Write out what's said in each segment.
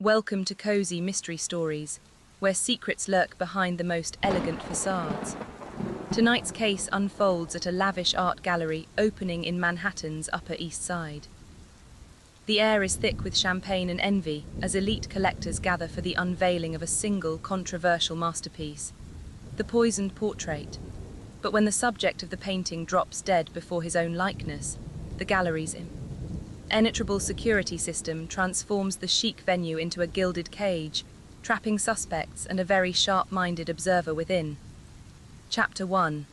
Welcome to cozy mystery stories, where secrets lurk behind the most elegant facades. Tonight's case unfolds at a lavish art gallery opening in Manhattan's Upper East Side. The air is thick with champagne and envy as elite collectors gather for the unveiling of a single controversial masterpiece, the poisoned portrait. But when the subject of the painting drops dead before his own likeness, the gallery's impenetrable security system transforms the chic venue into a gilded cage, trapping suspects and a very sharp-minded observer within. Chapter 1.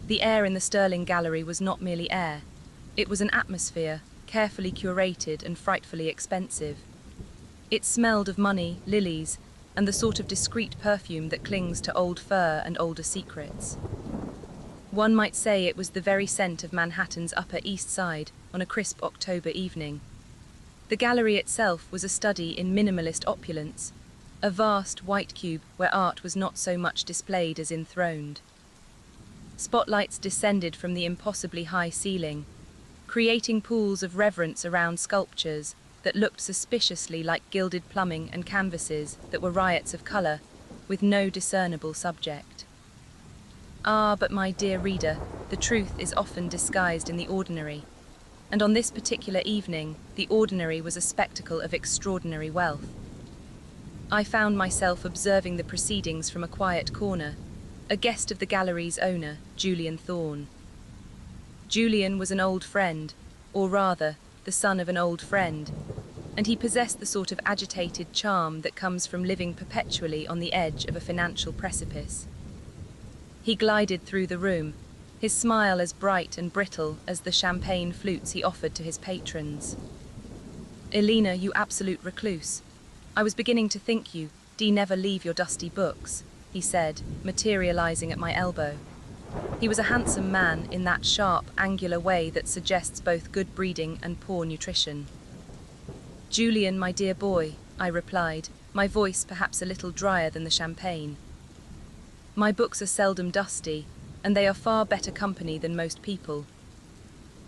The air in the Sterling Gallery was not merely air. It was an atmosphere, carefully curated and frightfully expensive. It smelled of money, lilies, and the sort of discreet perfume that clings to old fur and older secrets. One might say it was the very scent of Manhattan's Upper East Side on a crisp October evening. The gallery itself was a study in minimalist opulence, a vast white cube where art was not so much displayed as enthroned. Spotlights descended from the impossibly high ceiling, creating pools of reverence around sculptures that looked suspiciously like gilded plumbing and canvases that were riots of color, with no discernible subject. Ah, but my dear reader, the truth is often disguised in the ordinary. And on this particular evening, the ordinary was a spectacle of extraordinary wealth. I found myself observing the proceedings from a quiet corner, a guest of the gallery's owner, Julian Thorne. Julian was an old friend, or rather, the son of an old friend, and he possessed the sort of agitated charm that comes from living perpetually on the edge of a financial precipice. He glided through the room, his smile as bright and brittle as the champagne flutes he offered to his patrons. "Elena, you absolute recluse. I was beginning to think you never leave your dusty books," he said, materializing at my elbow. He was a handsome man in that sharp, angular way that suggests both good breeding and poor nutrition. "Julian, my dear boy," I replied, my voice perhaps a little drier than the champagne. "My books are seldom dusty, and they are far better company than most people.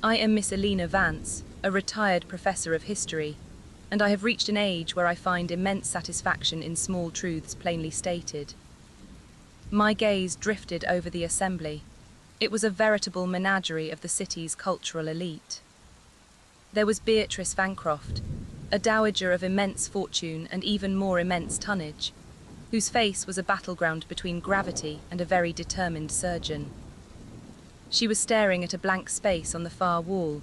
I am Miss Elena Vance, a retired professor of history, and I have reached an age where I find immense satisfaction in small truths plainly stated." My gaze drifted over the assembly. It was a veritable menagerie of the city's cultural elite. There was Beatrice Vancroft, a dowager of immense fortune and even more immense tonnage, whose face was a battleground between gravity and a very determined surgeon. She was staring at a blank space on the far wall,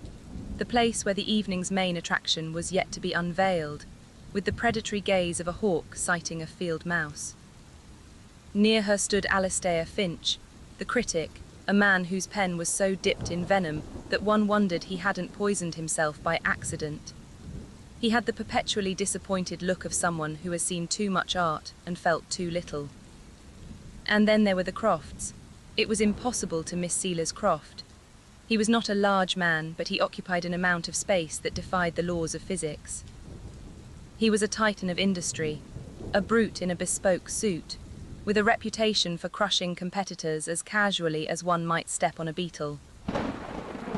the place where the evening's main attraction was yet to be unveiled, with the predatory gaze of a hawk sighting a field mouse. Near her stood Alistair Finch, the critic, a man whose pen was so dipped in venom that one wondered he hadn't poisoned himself by accident. He had the perpetually disappointed look of someone who has seen too much art and felt too little. And then there were the Crofts. It was impossible to miss Silas Croft. He was not a large man, but he occupied an amount of space that defied the laws of physics. He was a titan of industry, a brute in a bespoke suit, with a reputation for crushing competitors as casually as one might step on a beetle.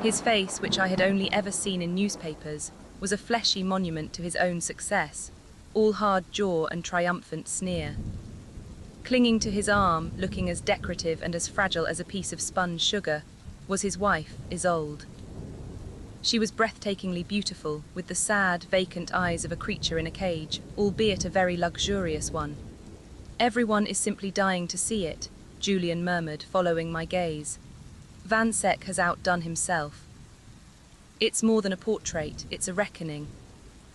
His face, which I had only ever seen in newspapers, was a fleshy monument to his own success, all hard jaw and triumphant sneer. Clinging to his arm, looking as decorative and as fragile as a piece of spun sugar, was his wife, Isolde. She was breathtakingly beautiful, with the sad, vacant eyes of a creature in a cage, albeit a very luxurious one. "Everyone is simply dying to see it," Julian murmured, following my gaze. "Vansek has outdone himself. It's more than a portrait, it's a reckoning."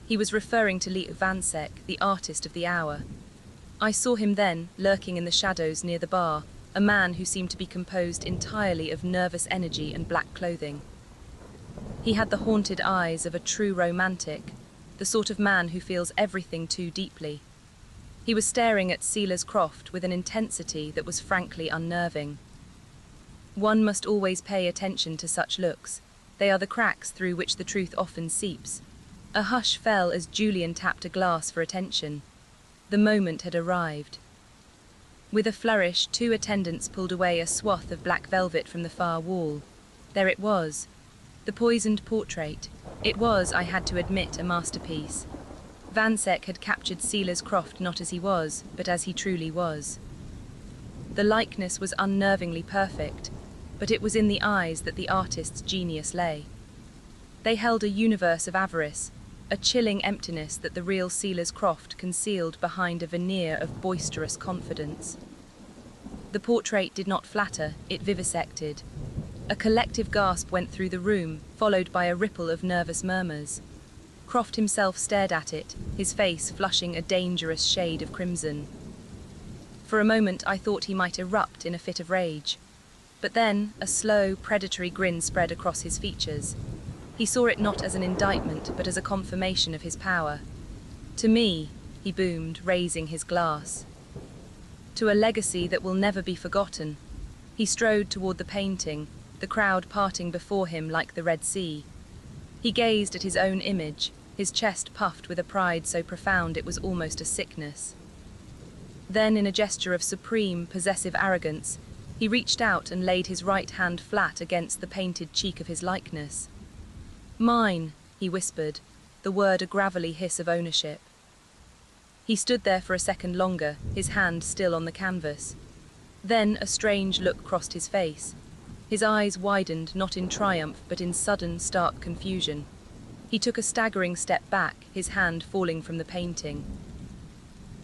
He was referring to Leo Vansek, the artist of the hour. I saw him then, lurking in the shadows near the bar, a man who seemed to be composed entirely of nervous energy and black clothing. He had the haunted eyes of a true romantic, the sort of man who feels everything too deeply. He was staring at Silas Croft with an intensity that was frankly unnerving. One must always pay attention to such looks. They are the cracks through which the truth often seeps. A hush fell as Julian tapped a glass for attention. The moment had arrived. With a flourish, two attendants pulled away a swath of black velvet from the far wall. There it was, the poisoned portrait. It was, I had to admit, a masterpiece. Vansek had captured Silas Croft not as he was, but as he truly was. The likeness was unnervingly perfect, but it was in the eyes that the artist's genius lay. They held a universe of avarice, a chilling emptiness that the real Silas Croft concealed behind a veneer of boisterous confidence. The portrait did not flatter, it vivisected. A collective gasp went through the room, followed by a ripple of nervous murmurs. Croft himself stared at it, his face flushing a dangerous shade of crimson. For a moment I thought he might erupt in a fit of rage. But then a slow, predatory grin spread across his features. He saw it not as an indictment, but as a confirmation of his power. "To me," he boomed, raising his glass. "To a legacy that will never be forgotten." He strode toward the painting, the crowd parting before him like the Red Sea. He gazed at his own image, his chest puffed with a pride so profound it was almost a sickness. Then, in a gesture of supreme, possessive arrogance, he reached out and laid his right hand flat against the painted cheek of his likeness. "Mine," he whispered, the word a gravelly hiss of ownership. He stood there for a second longer, his hand still on the canvas. Then a strange look crossed his face. His eyes widened, not in triumph, but in sudden, stark confusion. He took a staggering step back, his hand falling from the painting.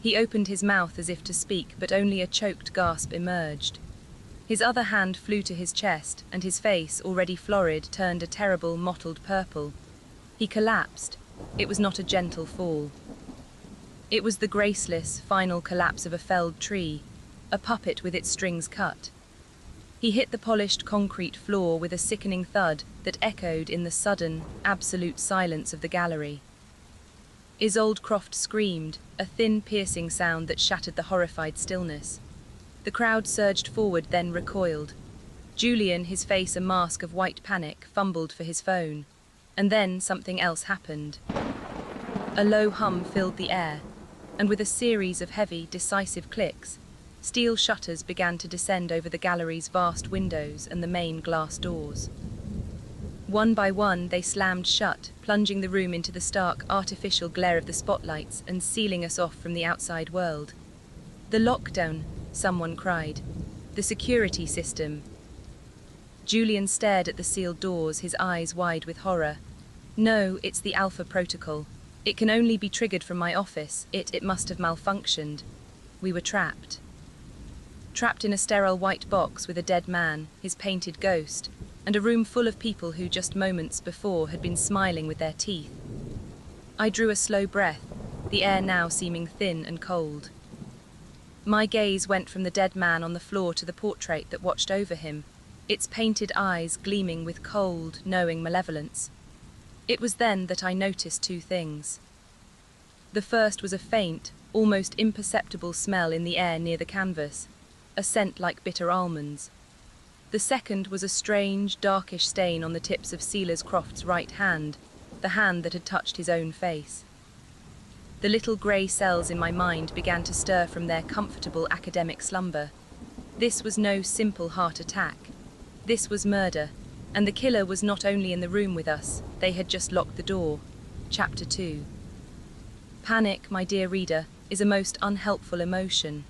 He opened his mouth as if to speak, but only a choked gasp emerged. His other hand flew to his chest, and his face, already florid, turned a terrible, mottled purple. He collapsed. It was not a gentle fall. It was the graceless, final collapse of a felled tree, a puppet with its strings cut. He hit the polished concrete floor with a sickening thud that echoed in the sudden, absolute silence of the gallery. Isolde Croft screamed, a thin, piercing sound that shattered the horrified stillness. The crowd surged forward, then recoiled. Julian, his face a mask of white panic, fumbled for his phone. And then something else happened. A low hum filled the air, and with a series of heavy, decisive clicks, steel shutters began to descend over the gallery's vast windows and the main glass doors. One by one, they slammed shut, plunging the room into the stark, artificial glare of the spotlights and sealing us off from the outside world. "The lockdown," someone cried. "The security system." Julian stared at the sealed doors, his eyes wide with horror. "No, it's the Alpha Protocol. It can only be triggered from my office. It must have malfunctioned." We were trapped. Trapped in a sterile white box with a dead man, his painted ghost, and a room full of people who just moments before had been smiling with their teeth. I drew a slow breath, the air now seeming thin and cold. My gaze went from the dead man on the floor to the portrait that watched over him, its painted eyes gleaming with cold, knowing malevolence. It was then that I noticed two things. The first was a faint, almost imperceptible smell in the air near the canvas, a scent like bitter almonds. The second was a strange, darkish stain on the tips of Silas Croft's right hand, the hand that had touched his own face. The little grey cells in my mind began to stir from their comfortable academic slumber. This was no simple heart attack. This was murder, and the killer was not only in the room with us, they had just locked the door. Chapter 2. Panic, my dear reader, is a most unhelpful emotion.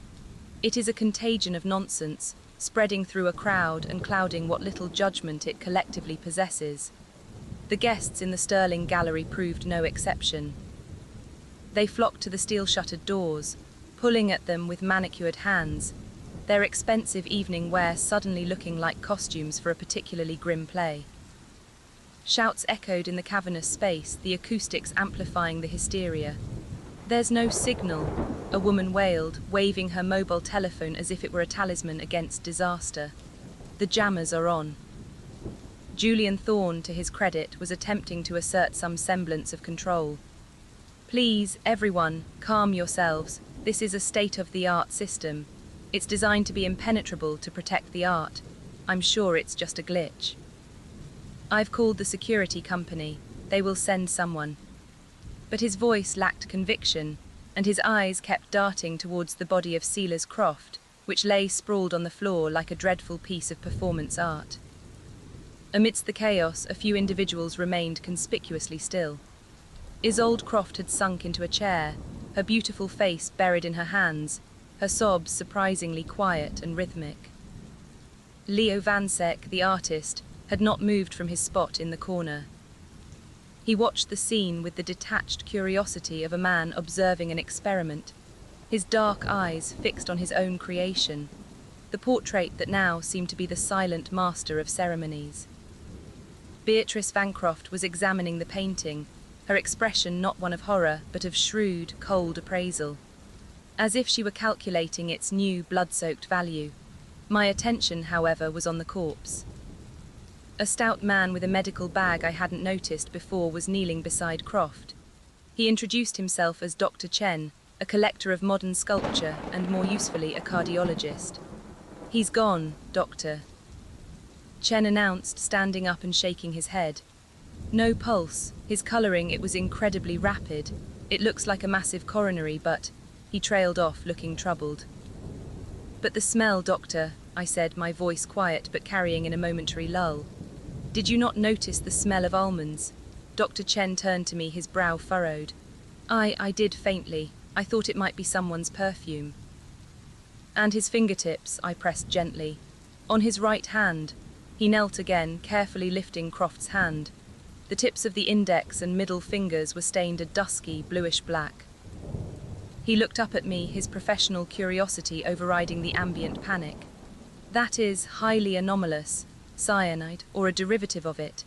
It is a contagion of nonsense, spreading through a crowd and clouding what little judgment it collectively possesses. The guests in the Sterling Gallery proved no exception. They flocked to the steel-shuttered doors, pulling at them with manicured hands, their expensive evening wear suddenly looking like costumes for a particularly grim play. Shouts echoed in the cavernous space, the acoustics amplifying the hysteria. "There's no signal," a woman wailed, waving her mobile telephone as if it were a talisman against disaster. "The jammers are on." Julian Thorne, to his credit, was attempting to assert some semblance of control. "Please, everyone, calm yourselves. This is a state-of-the-art system. It's designed to be impenetrable to protect the art. I'm sure it's just a glitch. I've called the security company. They will send someone." But his voice lacked conviction, and his eyes kept darting towards the body of Silas Croft, which lay sprawled on the floor like a dreadful piece of performance art. Amidst the chaos, a few individuals remained conspicuously still. Isolde Croft had sunk into a chair, her beautiful face buried in her hands, her sobs surprisingly quiet and rhythmic. Leo Vansek, the artist, had not moved from his spot in the corner. He watched the scene with the detached curiosity of a man observing an experiment, his dark eyes fixed on his own creation, the portrait that now seemed to be the silent master of ceremonies. Beatrice Vancroft was examining the painting, her expression not one of horror, but of shrewd, cold appraisal, as if she were calculating its new blood-soaked value. My attention, however, was on the corpse. A stout man with a medical bag I hadn't noticed before was kneeling beside Croft. He introduced himself as Dr. Chen, a collector of modern sculpture and, more usefully, a cardiologist. "He's gone, Doctor," Chen announced, standing up and shaking his head. "No pulse. His colouring, it was incredibly rapid. It looks like a massive coronary, but—" He trailed off, looking troubled. "But the smell, Doctor," I said, my voice quiet but carrying in a momentary lull. "Did you not notice the smell of almonds?" Dr. Chen turned to me, his brow furrowed. I did faintly. I thought it might be someone's perfume." "And his fingertips," I pressed gently. "On his right hand." He knelt again, carefully lifting Croft's hand. The tips of the index and middle fingers were stained a dusky, bluish black. He looked up at me, his professional curiosity overriding the ambient panic. "That is highly anomalous. Cyanide, or a derivative of it.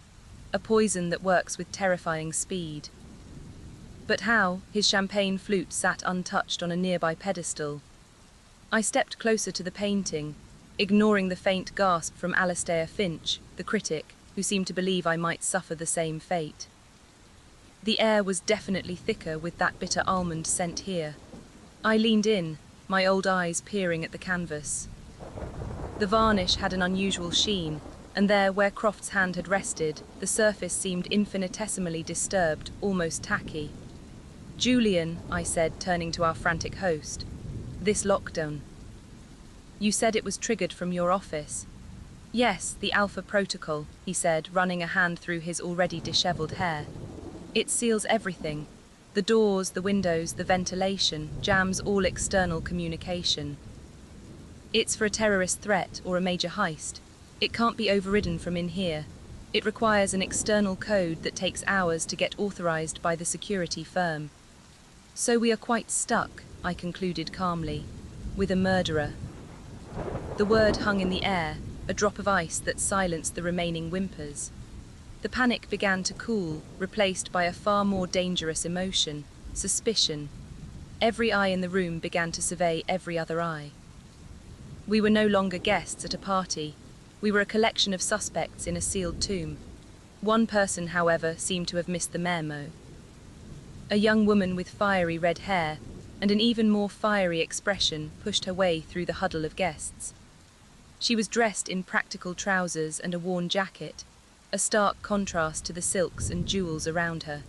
A poison that works with terrifying speed." "But how?" His champagne flute sat untouched on a nearby pedestal. I stepped closer to the painting, ignoring the faint gasp from Alastair Finch, the critic, who seemed to believe I might suffer the same fate. The air was definitely thicker with that bitter almond scent here. I leaned in, my old eyes peering at the canvas. The varnish had an unusual sheen, and there, where Croft's hand had rested, the surface seemed infinitesimally disturbed, almost tacky. "Julian," I said, turning to our frantic host, "this lockdown. You said it was triggered from your office." "Yes, the Alpha Protocol," he said, running a hand through his already disheveled hair. "It seals everything. The doors, the windows, the ventilation, jams all external communication. It's for a terrorist threat or a major heist. It can't be overridden from in here. It requires an external code that takes hours to get authorized by the security firm. So we are quite stuck," I concluded calmly, "with a murderer." The word hung in the air, a drop of ice that silenced the remaining whimpers. The panic began to cool, replaced by a far more dangerous emotion, suspicion. Every eye in the room began to survey every other eye. We were no longer guests at a party. We were a collection of suspects in a sealed tomb. One person, however, seemed to have missed the memo. A young woman with fiery red hair and an even more fiery expression pushed her way through the huddle of guests. She was dressed in practical trousers and a worn jacket, a stark contrast to the silks and jewels around her.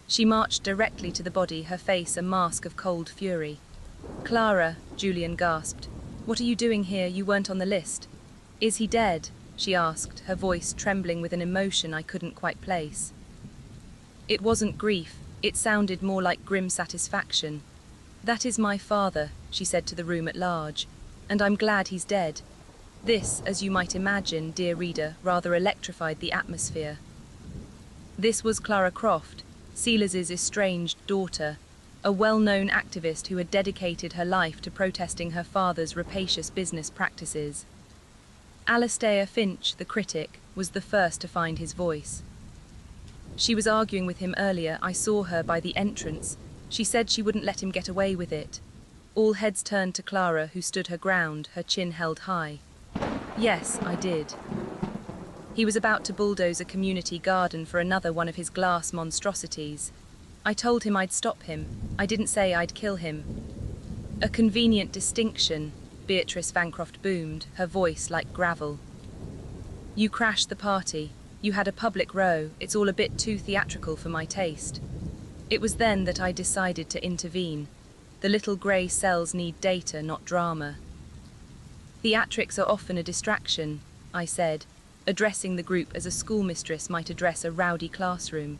She marched directly to the body, her face a mask of cold fury. "Clara," Julian gasped, "what are you doing here? You weren't on the list." "Is he dead?" she asked, her voice trembling with an emotion I couldn't quite place. It wasn't grief, it sounded more like grim satisfaction. "That is my father," she said to the room at large, "and I'm glad he's dead." This, as you might imagine, dear reader, rather electrified the atmosphere. This was Clara Croft, Silas's estranged daughter, a well-known activist who had dedicated her life to protesting her father's rapacious business practices. Alastair Finch, the critic, was the first to find his voice. "She was arguing with him earlier. I saw her by the entrance. She said she wouldn't let him get away with it." All heads turned to Clara, who stood her ground, her chin held high. "Yes, I did." He was about to bulldoze a community garden for another one of his glass monstrosities. I told him I'd stop him. I didn't say I'd kill him. "A convenient distinction," Beatrice Vancroft boomed, her voice like gravel. "You crashed the party. You had a public row. It's all a bit too theatrical for my taste." It was then that I decided to intervene. The little grey cells need data, not drama. "Theatrics are often a distraction," I said, addressing the group as a schoolmistress might address a rowdy classroom.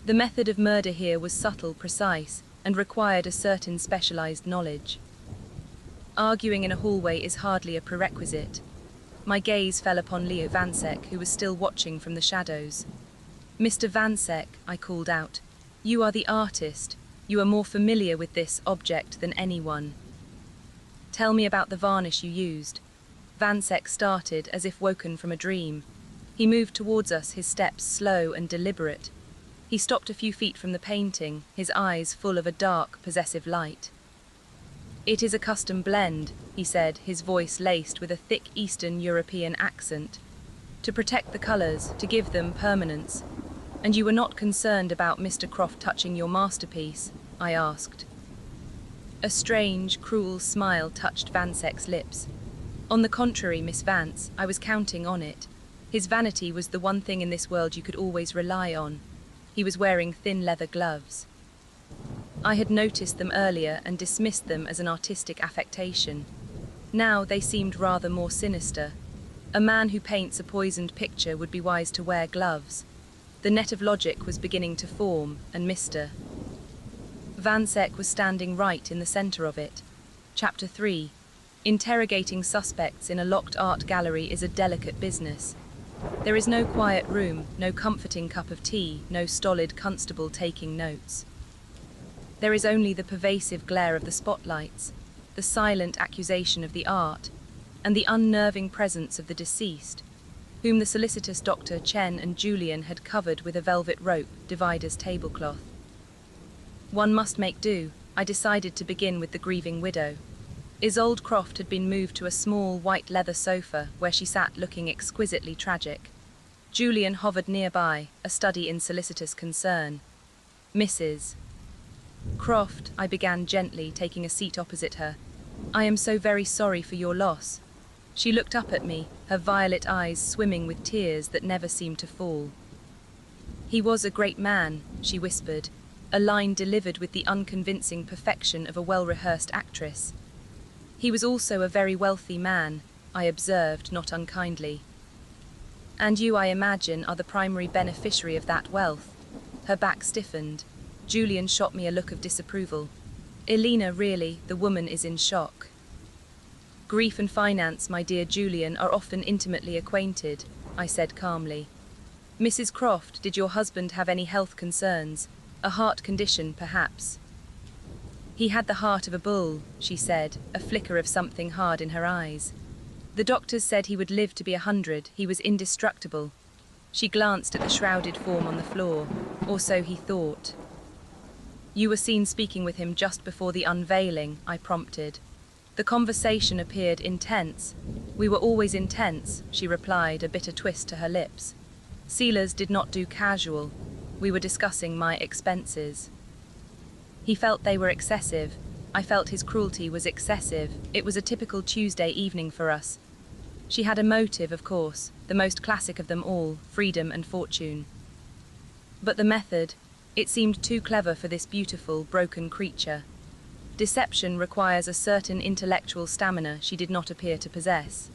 The method of murder here was subtle, precise, and required a certain specialized knowledge. Arguing in a hallway is hardly a prerequisite. My gaze fell upon Leo Vansek, who was still watching from the shadows. "Mr. Vansek," I called out, "you are the artist. You are more familiar with this object than anyone. Tell me about the varnish you used." Vansek started as if woken from a dream. He moved towards us, his steps slow and deliberate. He stopped a few feet from the painting, his eyes full of a dark, possessive light. "It is a custom blend," he said, his voice laced with a thick Eastern European accent. "To protect the colors, to give them permanence. And you were not concerned about Mr. Croft touching your masterpiece?" I asked. A strange, cruel smile touched Vansek's lips. "On the contrary, Miss Vance, I was counting on it. His vanity was the one thing in this world you could always rely on." He was wearing thin leather gloves. I had noticed them earlier and dismissed them as an artistic affectation. Now they seemed rather more sinister. A man who paints a poisoned picture would be wise to wear gloves. The net of logic was beginning to form, and Mr. Vansek was standing right in the center of it. Chapter 3. Interrogating suspects in a locked art gallery is a delicate business. There is no quiet room, no comforting cup of tea, no stolid constable taking notes. There is only the pervasive glare of the spotlights, the silent accusation of the art, and the unnerving presence of the deceased, whom the solicitous Dr. Chen and Julian had covered with a velvet rope, divider's tablecloth. One must make do. I decided to begin with the grieving widow. Isolde Croft had been moved to a small white leather sofa where she sat looking exquisitely tragic. Julian hovered nearby, a study in solicitous concern. "Mrs. Croft," I began gently, taking a seat opposite her, "I am so very sorry for your loss." She looked up at me, her violet eyes swimming with tears that never seemed to fall. "He was a great man," she whispered, a line delivered with the unconvincing perfection of a well-rehearsed actress. "He was also a very wealthy man," I observed, not unkindly. "And you, I imagine, are the primary beneficiary of that wealth." Her back stiffened. Julian shot me a look of disapproval. "Elena, really, the woman is in shock." "Grief and finance, my dear Julian, are often intimately acquainted," I said calmly. "Mrs. Croft, did your husband have any health concerns? A heart condition, perhaps?" "He had the heart of a bull," she said, a flicker of something hard in her eyes. "The doctors said he would live to be 100, he was indestructible." She glanced at the shrouded form on the floor, or so he thought. "You were seen speaking with him just before the unveiling," I prompted. The conversation appeared intense. "We were always intense," she replied, a bitter twist to her lips. "Sealers did not do casual. We were discussing my expenses." He felt they were excessive. I felt his cruelty was excessive. It was a typical Tuesday evening for us. She had a motive, of course, the most classic of them all, freedom and fortune. But the method, it seemed too clever for this beautiful, broken creature. Deception requires a certain intellectual stamina she did not appear to possess.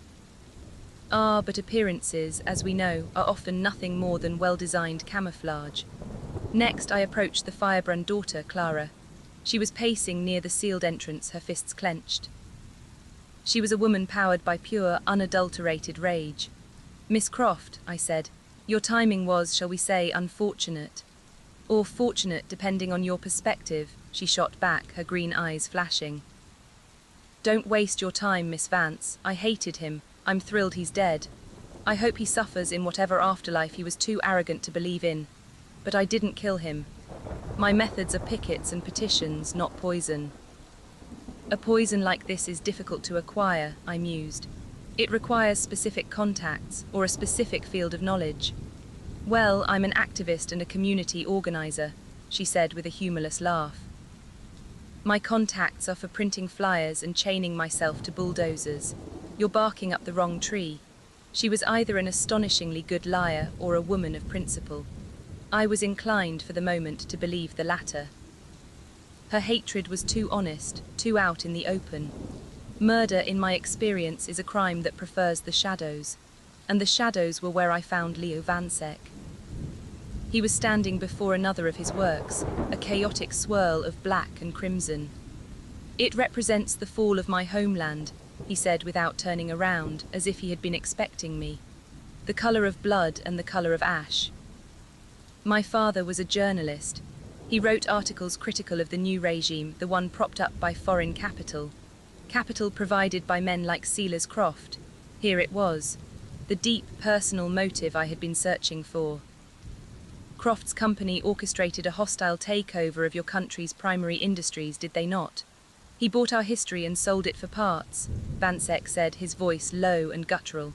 But appearances, as we know, are often nothing more than well-designed camouflage. Next, I approached the firebrand daughter, Clara. She was pacing near the sealed entrance, her fists clenched. She was a woman powered by pure, unadulterated rage. "Miss Croft," I said, "your timing was, shall we say, unfortunate. Or fortunate, depending on your perspective," she shot back, her green eyes flashing. "Don't waste your time, Miss Vance. I hated him. I'm thrilled he's dead. I hope he suffers in whatever afterlife he was too arrogant to believe in. But I didn't kill him. My methods are pickets and petitions, not poison." "A poison like this is difficult to acquire," I mused. "It requires specific contacts, or a specific field of knowledge." "Well, I'm an activist and a community organizer," she said with a humorless laugh. "My contacts are for printing flyers and chaining myself to bulldozers. You're barking up the wrong tree." She was either an astonishingly good liar or a woman of principle. I was inclined for the moment to believe the latter. Her hatred was too honest, too out in the open. Murder, in my experience, is a crime that prefers the shadows, and the shadows were where I found Leo Vansek. He was standing before another of his works, a chaotic swirl of black and crimson. "It represents the fall of my homeland," he said without turning around, as if he had been expecting me. "The color of blood and the color of ash." My father was a journalist. He wrote articles critical of the new regime, the one propped up by foreign capital. Capital provided by men like Silas Croft. Here it was, the deep personal motive I had been searching for. Croft's company orchestrated a hostile takeover of your country's primary industries, did they not? He bought our history and sold it for parts, Vansek said, his voice low and guttural.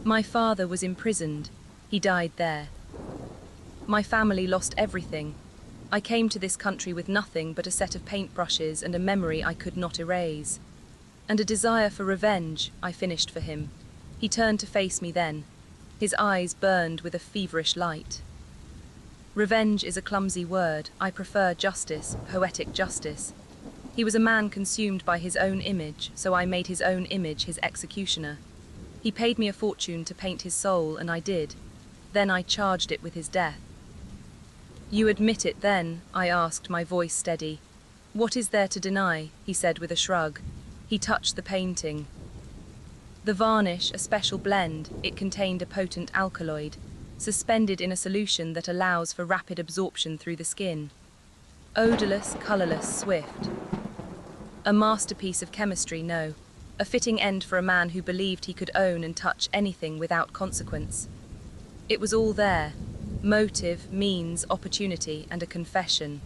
My father was imprisoned. He died there. My family lost everything. I came to this country with nothing but a set of paintbrushes and a memory I could not erase. And a desire for revenge, I finished for him. He turned to face me then. His eyes burned with a feverish light. Revenge is a clumsy word. I prefer justice, poetic justice. He was a man consumed by his own image, so I made his own image his executioner. He paid me a fortune to paint his soul, and I did. Then I charged it with his death. You admit it then? I asked, my voice steady. What is there to deny? He said with a shrug. He touched the painting. The varnish, a special blend, it contained a potent alkaloid, suspended in a solution that allows for rapid absorption through the skin. Odorless, colorless, swift. A masterpiece of chemistry, no. A fitting end for a man who believed he could own and touch anything without consequence. It was all there. Motive, means, opportunity, and a confession.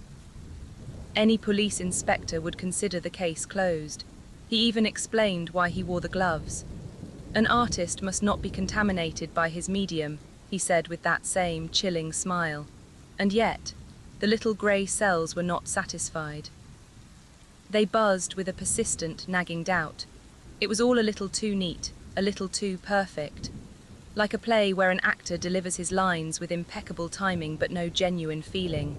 Any police inspector would consider the case closed. He even explained why he wore the gloves. An artist must not be contaminated by his medium, he said with that same chilling smile. And yet, the little grey cells were not satisfied. They buzzed with a persistent, nagging doubt. It was all a little too neat, a little too perfect. Like a play where an actor delivers his lines with impeccable timing but no genuine feeling.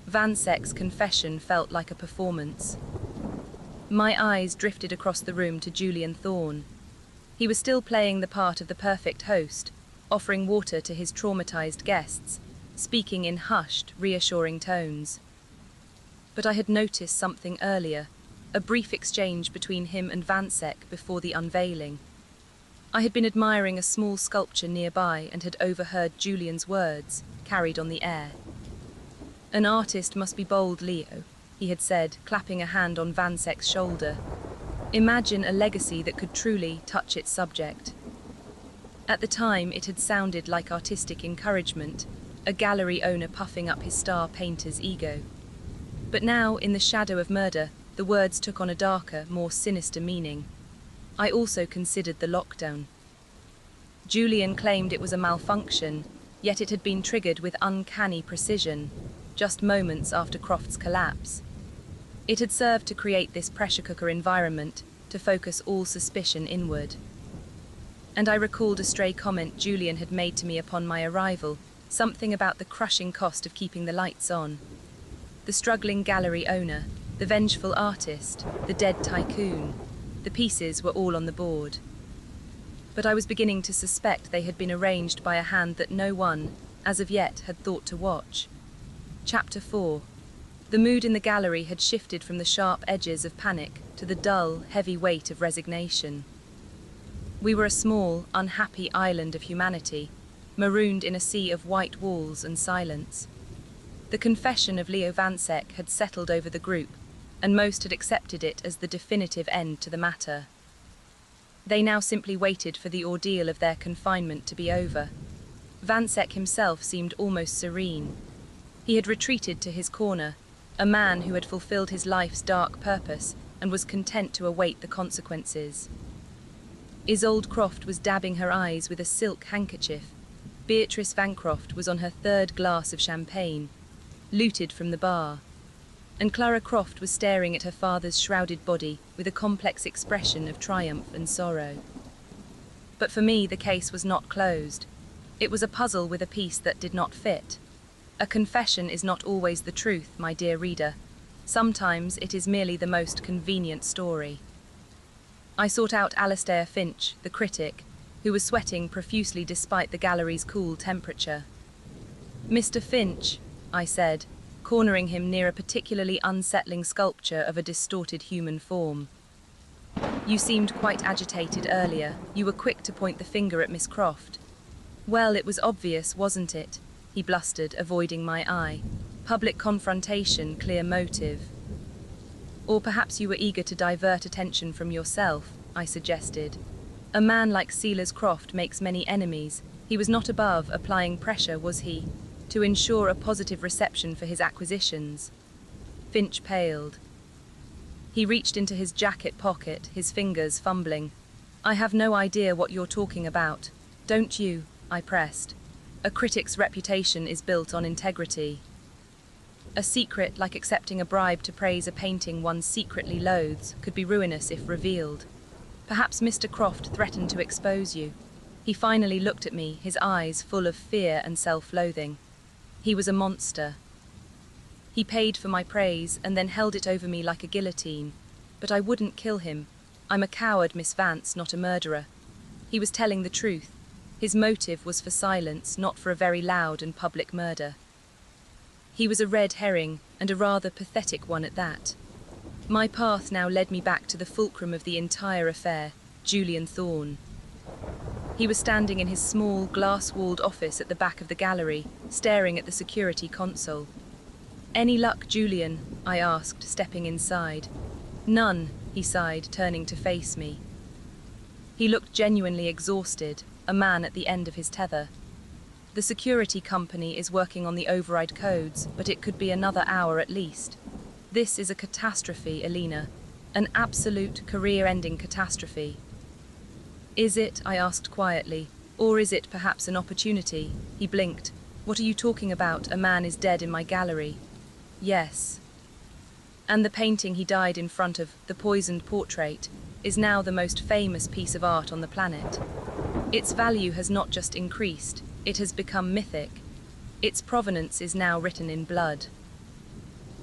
Vansek's confession felt like a performance. My eyes drifted across the room to Julian Thorne. He was still playing the part of the perfect host, offering water to his traumatized guests, speaking in hushed, reassuring tones. But I had noticed something earlier, a brief exchange between him and Vansek before the unveiling. I had been admiring a small sculpture nearby and had overheard Julian's words, carried on the air. An artist must be bold, Leo, he had said, clapping a hand on Vansek's shoulder. Imagine a legacy that could truly touch its subject. At the time, it had sounded like artistic encouragement, a gallery owner puffing up his star painter's ego. But now, in the shadow of murder, the words took on a darker, more sinister meaning. I also considered the lockdown. Julian claimed it was a malfunction, yet it had been triggered with uncanny precision, just moments after Croft's collapse. It had served to create this pressure cooker environment, to focus all suspicion inward. And I recalled a stray comment Julian had made to me upon my arrival, something about the crushing cost of keeping the lights on. The struggling gallery owner, the vengeful artist, the dead tycoon. The pieces were all on the board. But I was beginning to suspect they had been arranged by a hand that no one, as of yet, had thought to watch. Chapter 4. The mood in the gallery had shifted from the sharp edges of panic to the dull, heavy weight of resignation. We were a small, unhappy island of humanity, marooned in a sea of white walls and silence. The confession of Leo Vansek had settled over the group, and most had accepted it as the definitive end to the matter. They now simply waited for the ordeal of their confinement to be over. Vansek himself seemed almost serene. He had retreated to his corner, a man who had fulfilled his life's dark purpose and was content to await the consequences. Isolde Croft was dabbing her eyes with a silk handkerchief. Beatrice Vancroft was on her third glass of champagne, looted from the bar. And Clara Croft was staring at her father's shrouded body with a complex expression of triumph and sorrow. But for me, the case was not closed. It was a puzzle with a piece that did not fit. A confession is not always the truth, my dear reader. Sometimes it is merely the most convenient story. I sought out Alastair Finch, the critic, who was sweating profusely despite the gallery's cool temperature. "Mr. Finch," I said, cornering him near a particularly unsettling sculpture of a distorted human form. "You seemed quite agitated earlier. You were quick to point the finger at Miss Croft." "Well, it was obvious, wasn't it?" he blustered, avoiding my eye. "Public confrontation, clear motive." "Or perhaps you were eager to divert attention from yourself," I suggested. "A man like Silas Croft makes many enemies. He was not above applying pressure, was he, to ensure a positive reception for his acquisitions?" Finch paled. He reached into his jacket pocket, his fingers fumbling. "I have no idea what you're talking about. Don't you?" I pressed. "A critic's reputation is built on integrity. A secret, like accepting a bribe to praise a painting one secretly loathes, could be ruinous if revealed. Perhaps Mr. Croft threatened to expose you." He finally looked at me, his eyes full of fear and self-loathing. He was a monster. He paid for my praise and then held it over me like a guillotine. But I wouldn't kill him. I'm a coward, Miss Vance, not a murderer. He was telling the truth. His motive was for silence, not for a very loud and public murder. He was a red herring, and a rather pathetic one at that. My path now led me back to the fulcrum of the entire affair, Julian Thorne. He was standing in his small, glass-walled office at the back of the gallery, staring at the security console. "Any luck, Julian?" I asked, stepping inside. "None," he sighed, turning to face me. He looked genuinely exhausted, a man at the end of his tether. "The security company is working on the override codes, but it could be another hour at least. This is a catastrophe, Elena. An absolute career-ending catastrophe." "Is it?" I asked quietly. "Or is it perhaps an opportunity?" He blinked. "What are you talking about? A man is dead in my gallery." "Yes. And the painting he died in front of, the poisoned portrait, is now the most famous piece of art on the planet. Its value has not just increased, it has become mythic. Its provenance is now written in blood.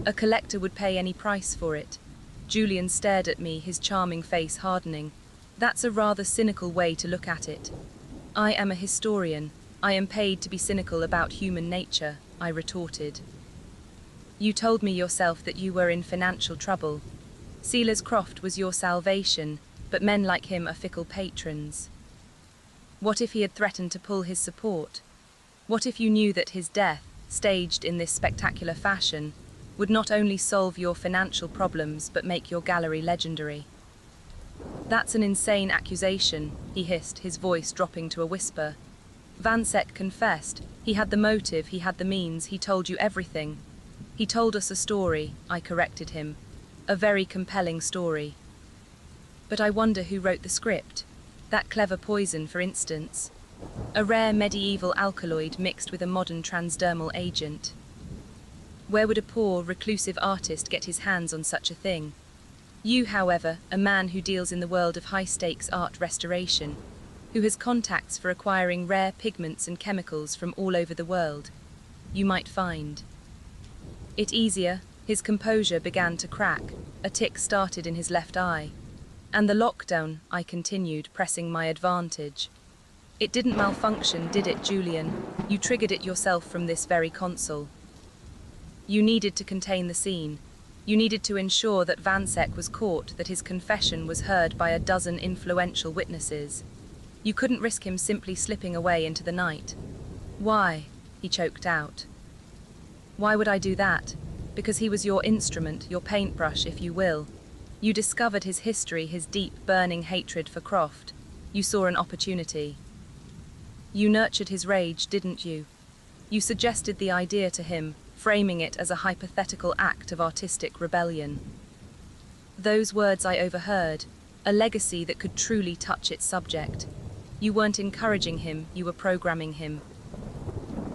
A collector would pay any price for it." Julian stared at me, his charming face hardening. "That's a rather cynical way to look at it." "I am a historian. I am paid to be cynical about human nature," I retorted. "You told me yourself that you were in financial trouble. Silas Croft was your salvation, but men like him are fickle patrons. What if he had threatened to pull his support? What if you knew that his death, staged in this spectacular fashion, would not only solve your financial problems but make your gallery legendary?" "That's an insane accusation," he hissed, his voice dropping to a whisper. "Vansek confessed. He had the motive, he had the means, he told you everything." "He told us a story," I corrected him. "A very compelling story. But I wonder who wrote the script. That clever poison, for instance. A rare medieval alkaloid mixed with a modern transdermal agent. Where would a poor, reclusive artist get his hands on such a thing? You, however, a man who deals in the world of high-stakes art restoration, who has contacts for acquiring rare pigments and chemicals from all over the world, you might find it easier." His composure began to crack. A tic started in his left eye. "And the lockdown," I continued, pressing my advantage. "It didn't malfunction, did it, Julian? You triggered it yourself from this very console. You needed to contain the scene. You needed to ensure that Vansek was caught, that his confession was heard by a dozen influential witnesses. You couldn't risk him simply slipping away into the night." "Why?" he choked out. "Why would I do that? Because he was your instrument, your paintbrush, if you will. You discovered his history, his deep, burning hatred for Croft. You saw an opportunity. You nurtured his rage, didn't you? You suggested the idea to him, framing it as a hypothetical act of artistic rebellion. Those words I overheard, a legacy that could truly touch its subject. You weren't encouraging him, you were programming him.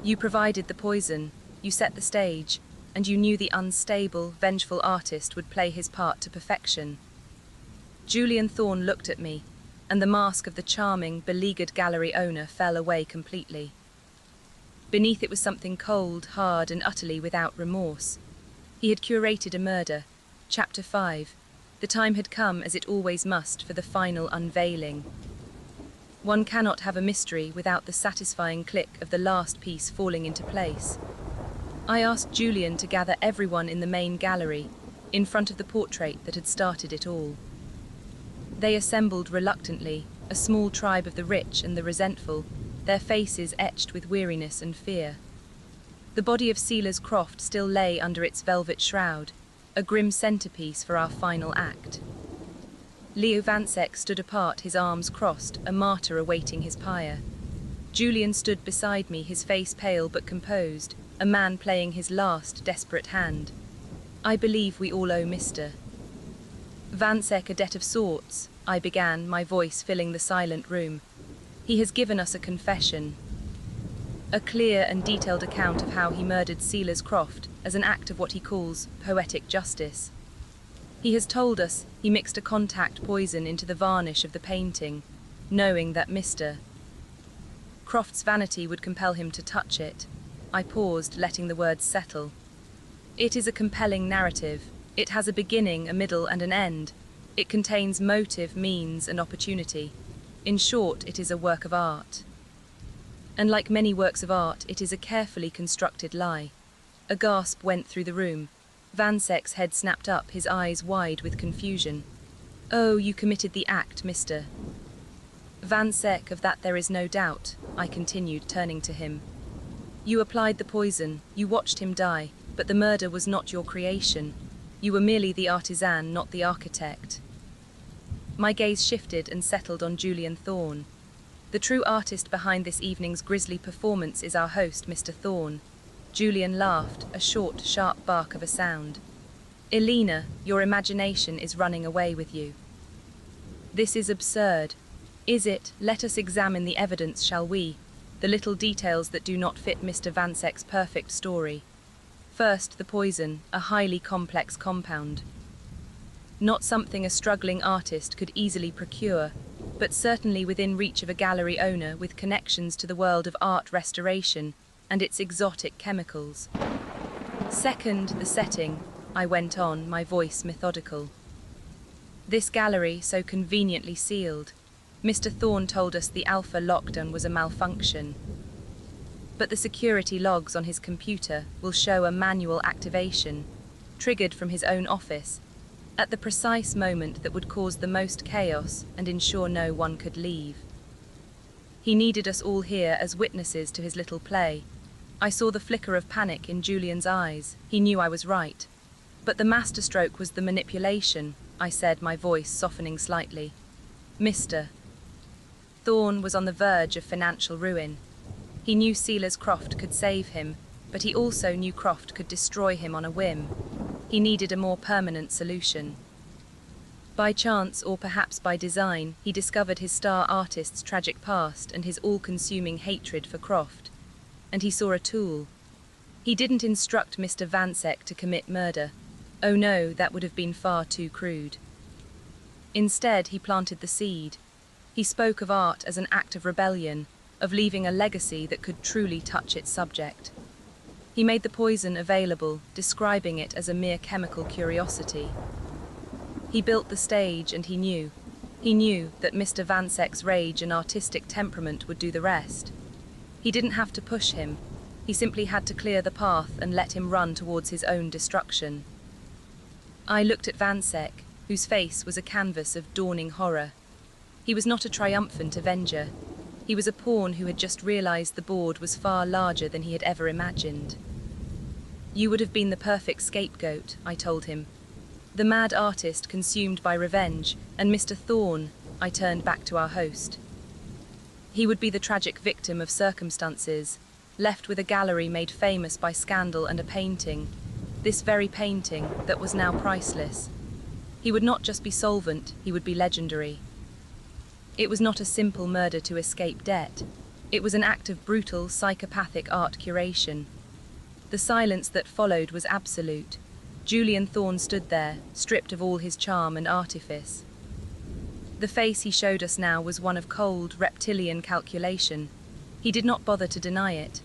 You provided the poison, you set the stage, and you knew the unstable, vengeful artist would play his part to perfection." Julian Thorne looked at me, and the mask of the charming, beleaguered gallery owner fell away completely. Beneath it was something cold, hard, and utterly without remorse. He had curated a murder. Chapter 5. The time had come, as it always must, for the final unveiling. One cannot have a mystery without the satisfying click of the last piece falling into place. I asked Julian to gather everyone in the main gallery, in front of the portrait that had started it all. They assembled reluctantly, a small tribe of the rich and the resentful, their faces etched with weariness and fear. The body of Silas Croft still lay under its velvet shroud, a grim centerpiece for our final act. Leo Vansek stood apart, his arms crossed, a martyr awaiting his pyre. Julian stood beside me, his face pale but composed, a man playing his last desperate hand. I believe we all owe Mr. Vansek a debt of sorts, I began, my voice filling the silent room. He has given us a confession. A clear and detailed account of how he murdered Silas Croft as an act of what he calls poetic justice. He has told us he mixed a contact poison into the varnish of the painting, knowing that Mr. Croft's vanity would compel him to touch it. I paused, letting the words settle. It is a compelling narrative. It has a beginning, a middle, and an end. It contains motive, means, and opportunity. In short, it is a work of art. And like many works of art, it is a carefully constructed lie. A gasp went through the room. Vansek's head snapped up, his eyes wide with confusion. Oh, you committed the act, Mr. Vansek, of that there is no doubt, I continued, turning to him. You applied the poison, you watched him die, but the murder was not your creation. You were merely the artisan, not the architect. My gaze shifted and settled on Julian Thorne. The true artist behind this evening's grisly performance is our host, Mr. Thorne. Julian laughed, a short, sharp bark of a sound. Elena, your imagination is running away with you. This is absurd. Is it? Let us examine the evidence, shall we? The little details that do not fit Mr. Vansek's perfect story. First, the poison, a highly complex compound. Not something a struggling artist could easily procure, but certainly within reach of a gallery owner with connections to the world of art restoration and its exotic chemicals. Second, the setting, I went on, my voice methodical. This gallery, so conveniently sealed. Mr. Thorne told us the alpha lockdown was a malfunction. But the security logs on his computer will show a manual activation, triggered from his own office, at the precise moment that would cause the most chaos and ensure no one could leave. He needed us all here as witnesses to his little play. I saw the flicker of panic in Julian's eyes. He knew I was right. But the masterstroke was the manipulation, I said, my voice softening slightly. Mr. Thorne was on the verge of financial ruin. He knew Silas Croft could save him, but he also knew Croft could destroy him on a whim. He needed a more permanent solution. By chance, or perhaps by design, he discovered his star artist's tragic past and his all-consuming hatred for Croft. And he saw a tool. He didn't instruct Mr. Vansek to commit murder. Oh no, that would have been far too crude. Instead, he planted the seed. He spoke of art as an act of rebellion, of leaving a legacy that could truly touch its subject. He made the poison available, describing it as a mere chemical curiosity. He built the stage, and he knew that Mr. Vansek's rage and artistic temperament would do the rest. He didn't have to push him. He simply had to clear the path and let him run towards his own destruction. I looked at Vansek, whose face was a canvas of dawning horror. He was not a triumphant avenger. He was a pawn who had just realized the board was far larger than he had ever imagined. You would have been the perfect scapegoat, I told him. The mad artist consumed by revenge, and Mr. Thorne, I turned back to our host. He would be the tragic victim of circumstances, left with a gallery made famous by scandal and a painting, this very painting that was now priceless. He would not just be solvent, he would be legendary. It was not a simple murder to escape debt. It was an act of brutal, psychopathic art curation. The silence that followed was absolute. Julian Thorne stood there, stripped of all his charm and artifice. The face he showed us now was one of cold, reptilian calculation. He did not bother to deny it.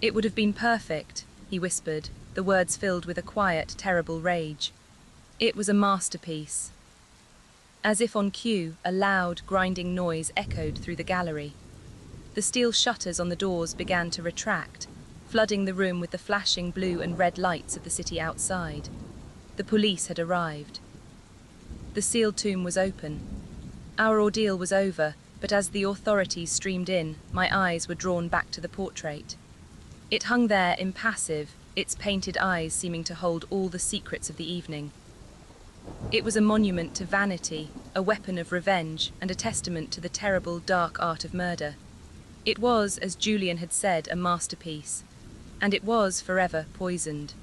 It would have been perfect, he whispered, the words filled with a quiet, terrible rage. It was a masterpiece. As if on cue, a loud, grinding noise echoed through the gallery. The steel shutters on the doors began to retract, flooding the room with the flashing blue and red lights of the city outside. The police had arrived. The sealed tomb was open. Our ordeal was over, but as the authorities streamed in, my eyes were drawn back to the portrait. It hung there impassive, its painted eyes seeming to hold all the secrets of the evening. It was a monument to vanity, a weapon of revenge, and a testament to the terrible, dark art of murder. It was, as Julian had said, a masterpiece, and it was forever poisoned.